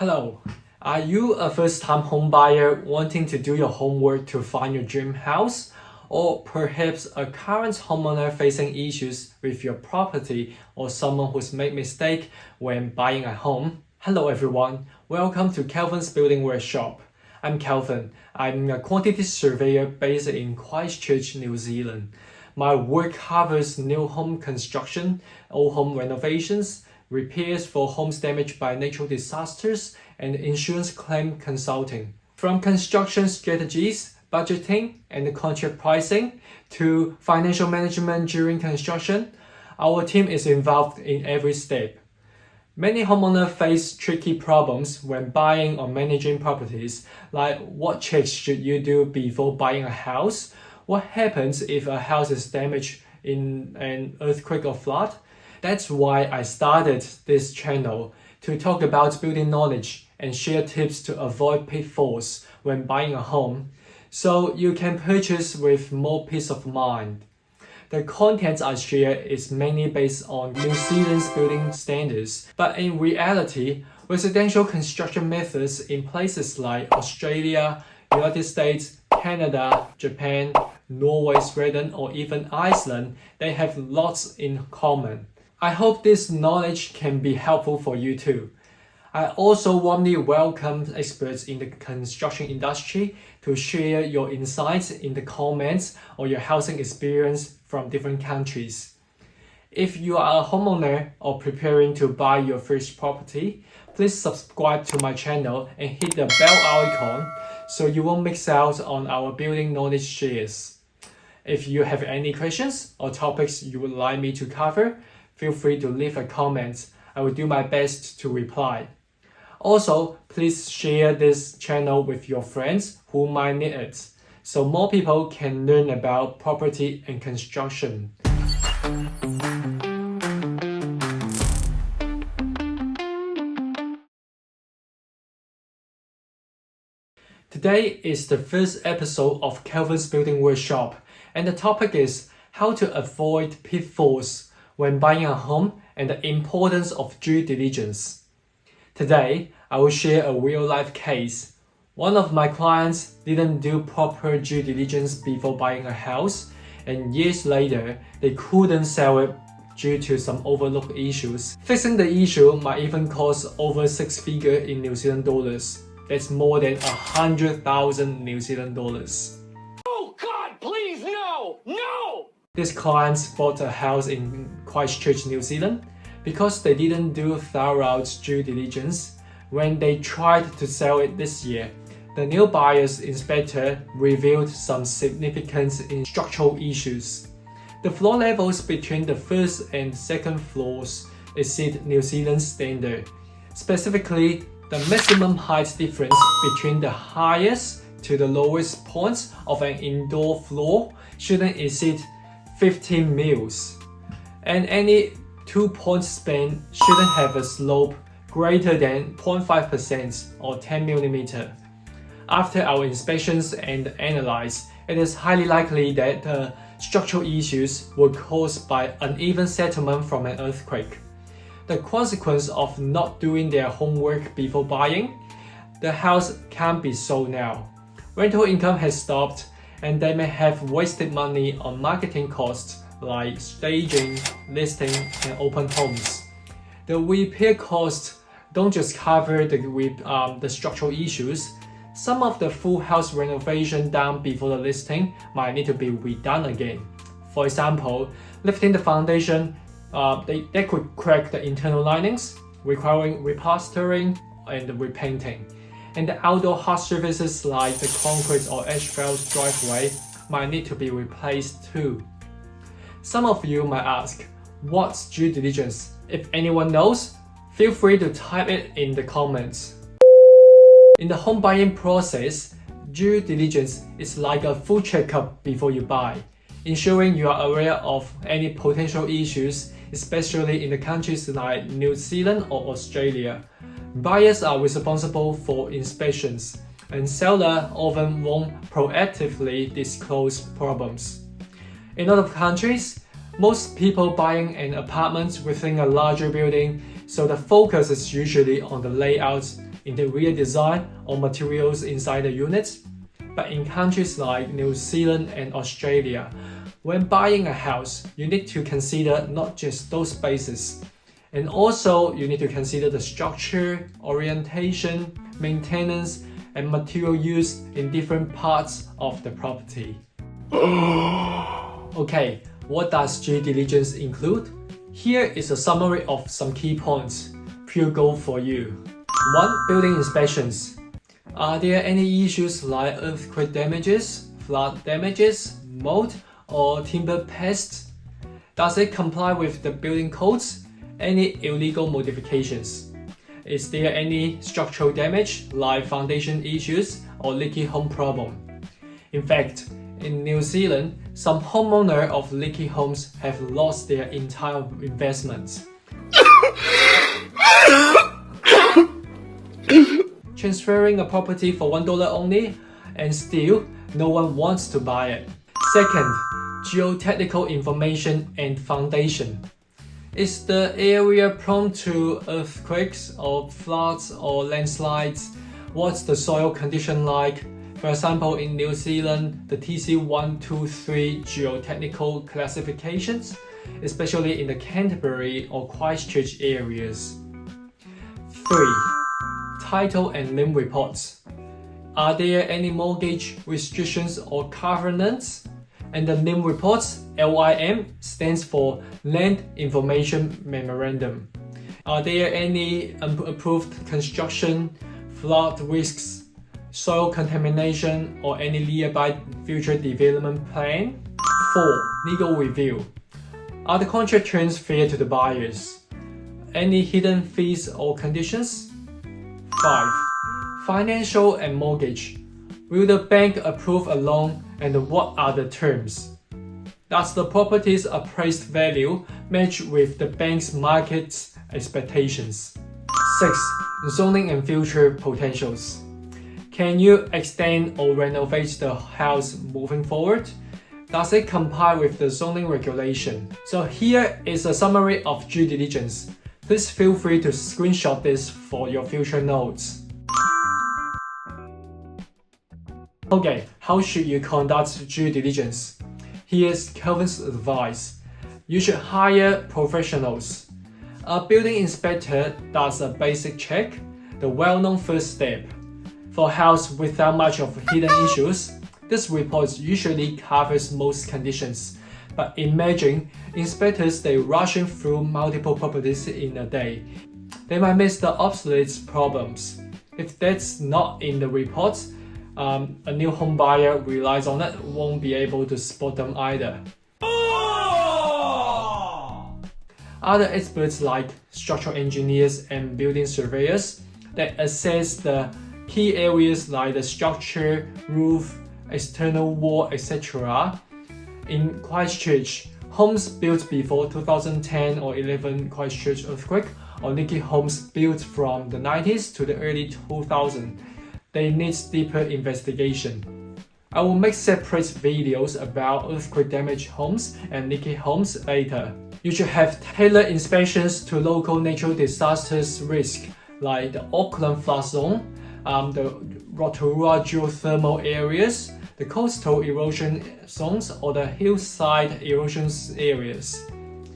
Hello, are you a first-time homebuyer wanting to do your homework to find your dream house? Or perhaps a current homeowner facing issues with your property or someone who's made mistake when buying a home? Hello everyone, welcome to Kelvin's Building Workshop. I'm Kelvin. I'm a quantity surveyor based in Christchurch, New Zealand. My work covers new home construction, old home renovations, repairs for homes damaged by natural disasters, and insurance claim consulting. From construction strategies, budgeting, and contract pricing to financial management during construction, our team is involved in every step. Many homeowners face tricky problems when buying or managing properties, like what checks should you do before buying a house? What happens if a house is damaged in an earthquake or flood? That's why I started this channel, to talk about building knowledge and share tips to avoid pitfalls when buying a home, so you can purchase with more peace of mind. The content I share is mainly based on New Zealand's building standards, but in reality, residential construction methods in places like Australia, United States, Canada, Japan, Norway, Sweden, or even Iceland, they have lots in common. I hope this knowledge can be helpful for you too. I also warmly welcome experts in the construction industry to share your insights in the comments or your housing experience from different countries. If you are a homeowner or preparing to buy your first property, please subscribe to my channel and hit the bell icon so you won't miss out on our building knowledge shares. If you have any questions or topics you would like me to cover, feel free to leave a comment. I will do my best to reply. Also, please share this channel with your friends who might need it, so more people can learn about property and construction. Today is the first episode of Kelvin's Building Workshop, and the topic is how to avoid pitfalls when buying a home and the importance of due diligence. Today, I will share a real-life case. One of my clients didn't do proper due diligence before buying a house, and years later, they couldn't sell it due to some overlooked issues. Fixing the issue might even cost over 6 figures in New Zealand dollars. That's more than 100,000 New Zealand dollars. Oh God, please, no! No! This client bought a house in Christchurch, New Zealand, because they didn't do thorough due diligence. When they tried to sell it this year, the new buyer's inspector revealed some significant structural issues. The floor levels between the first and second floors exceed New Zealand standard. Specifically, the maximum height difference between the highest to the lowest points of an indoor floor shouldn't exceed 15 mils, and any 2-point span shouldn't have a slope greater than 0.5% or 10 mm. After our inspections and analysis, it is highly likely that the structural issues were caused by uneven settlement from an earthquake. The consequence of not doing their homework before buying, the house can't be sold now. Rental income has stopped, and they may have wasted money on marketing costs like staging, listing, and open homes. The repair costs don't just cover the structural issues. Some of the full house renovation done before the listing might need to be redone again. For example, lifting the foundation, they could crack the internal linings, requiring replastering and repainting. And the outdoor hard surfaces like the concrete or asphalt driveway might need to be replaced too. Some of you might ask, what's due diligence? If anyone knows, feel free to type it in the comments. In the home buying process, due diligence is like a full checkup before you buy, ensuring you are aware of any potential issues, especially in the countries like New Zealand or Australia. Buyers are responsible for inspections, and sellers often won't proactively disclose problems. In other countries, most people buying an apartment within a larger building, so the focus is usually on the layout, interior design, or materials inside the units. But in countries like New Zealand and Australia, when buying a house, you need to consider not just those bases, and also you need to consider the structure, orientation, maintenance, and material use in different parts of the property. Okay, what does due diligence include? Here is a summary of some key points. Pure gold for you. 1. Building inspections. Are there any issues like earthquake damages, flood damages, mold, or timber pests? Does it comply with the building codes? Any illegal modifications? Is there any structural damage like foundation issues or leaky home problem? In fact, in New Zealand, some homeowners of leaky homes have lost their entire investments. Transferring a property for $1 only, and still no one wants to buy it. Second, geotechnical information and foundation. Is the area prone to earthquakes or floods or landslides? What's the soil condition like? For example, in New Zealand, the TC123 geotechnical classifications, especially in the Canterbury or Christchurch areas. 3. Title and lien reports. Are there any mortgage restrictions or covenants? And the lien reports, LIM, stands for Land Information Memorandum. Are there any unapproved construction, flood risks, soil contamination, or any nearby future development plan? 4. Legal review. Are the contract terms fair to the buyers? Any hidden fees or conditions? 5. Financial and mortgage. Will the bank approve a loan, and what are the terms? Does the property's appraised value match with the bank's market expectations? 6. Zoning and future potentials. Can you extend or renovate the house moving forward? Does it comply with the zoning regulation? So here is a summary of due diligence. Please feel free to screenshot this for your future notes. Okay, how should you conduct due diligence? Here's Kelvin's advice. You should hire professionals. A building inspector does a basic check, the well-known first step. For a house without much of hidden issues, this report usually covers most conditions. But imagine inspectors rushing through multiple properties in a day. They might miss the obsolete problems. If that's not in the report, a new home buyer relies on it won't be able to spot them either. Other experts like structural engineers and building surveyors that assess the key areas like the structure, roof, external wall, etc. In Christchurch, homes built before 2010 or 11 Christchurch earthquake, or leaky homes built from the 90s to the early 2000s, they need deeper investigation. I will make separate videos about earthquake damaged homes and leaky homes later. You should have tailored inspections to local natural disasters risk, like the Auckland flood zone, the Rotorua geothermal areas, the coastal erosion zones, or the hillside erosion areas.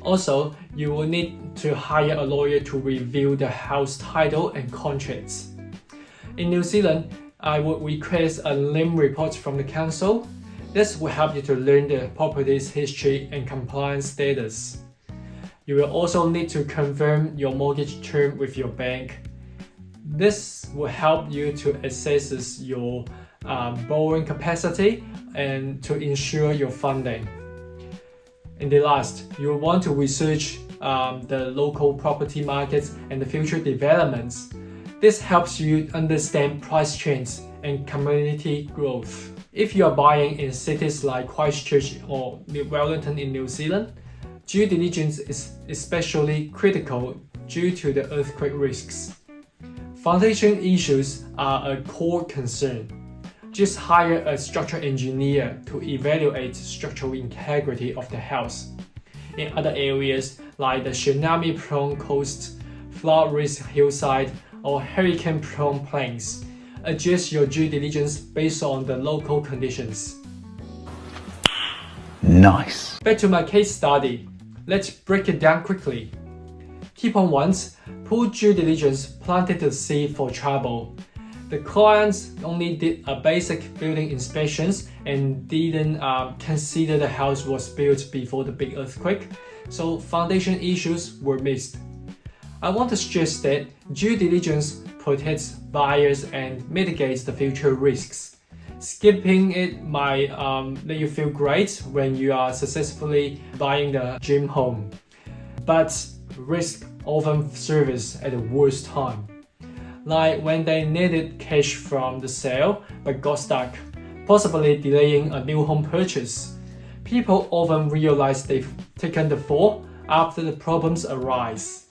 Also, you will need to hire a lawyer to review the house title and contracts. In New Zealand, I would request a lien report from the council. This will help you to learn the property's history and compliance status. You will also need to confirm your mortgage term with your bank. This will help you to assess your borrowing capacity and to ensure your funding. And the last, you will want to research the local property markets and the future developments. This helps you understand price trends and community growth. If you are buying in cities like Christchurch or Wellington in New Zealand, due diligence is especially critical due to the earthquake risks. Foundation issues are a core concern. Just hire a structural engineer to evaluate structural integrity of the house. In other areas like the tsunami-prone coast, flood risk hillside, or hurricane-prone plains. Adjust your due diligence based on the local conditions. Nice. Back to my case study. Let's break it down quickly. Key point 1. Poor due diligence planted the seed for trouble. The clients only did a basic building inspections and didn't consider the house was built before the big earthquake, so foundation issues were missed. I want to stress that due diligence protects buyers and mitigates the future risks. Skipping it might let you feel great when you are successfully buying the dream home, but risk often surface at the worst time. Like when they needed cash from the sale but got stuck, possibly delaying a new home purchase. People often realize they've taken the fall after the problems arise.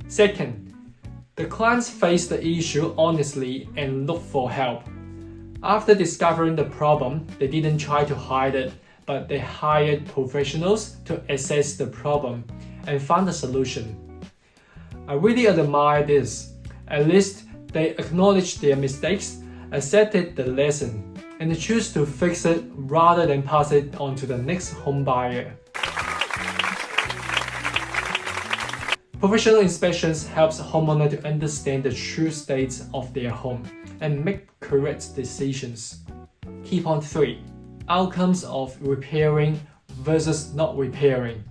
Second, the clients face the issue honestly and look for help. After discovering the problem, they didn't try to hide it, but they hired professionals to assess the problem and find a solution. I really admire this. At least they acknowledged their mistakes, accepted the lesson, and choose to fix it rather than pass it on to the next home buyer. Professional inspections helps homeowner to understand the true state of their home and make correct decisions. Key point 3. Outcomes of repairing versus not repairing.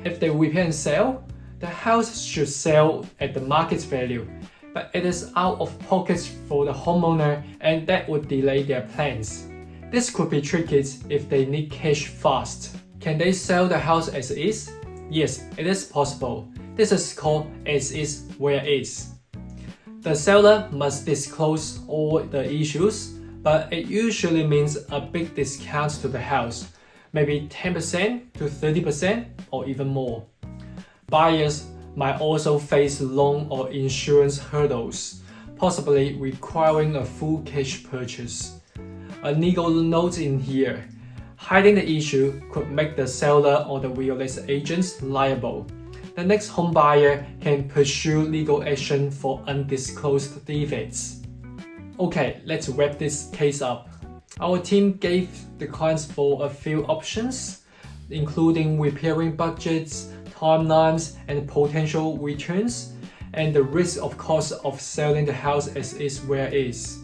If they repair and sell, the house should sell at the market value, but it is out of pocket for the homeowner and that would delay their plans. This could be tricky if they need cash fast. Can they sell the house as is? Yes, it is possible. This is called as is where is. The seller must disclose all the issues, but it usually means a big discount to the house, maybe 10% to 30% or even more. Buyers might also face loan or insurance hurdles, possibly requiring a full cash purchase. A legal note in here. Hiding the issue could make the seller or the real estate agents liable. The next home buyer can pursue legal action for undisclosed defects. Okay, let's wrap this case up. Our team gave the clients for a few options, including repairing budgets, timelines, and potential returns, and the risk of cost of selling the house as is where is.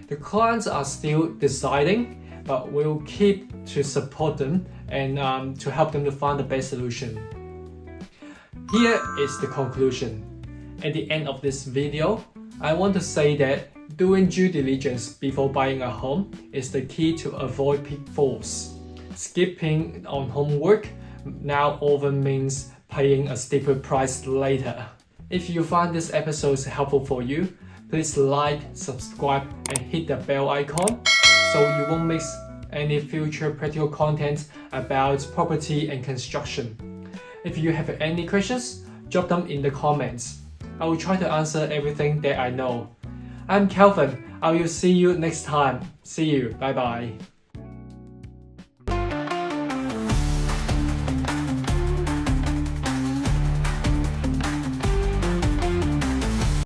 The clients are still deciding, but we'll keep to support them and to help them to find the best solution. Here is the conclusion. At the end of this video, I want to say that doing due diligence before buying a home is the key to avoid pitfalls. Skipping on homework now often means paying a steeper price later. If you find this episode helpful for you, please like, subscribe, and hit the bell icon so you won't miss any future practical content about property and construction. If you have any questions, drop them in the comments. I will try to answer everything that I know. I'm Calvin. I will see you next time. See you. Bye bye.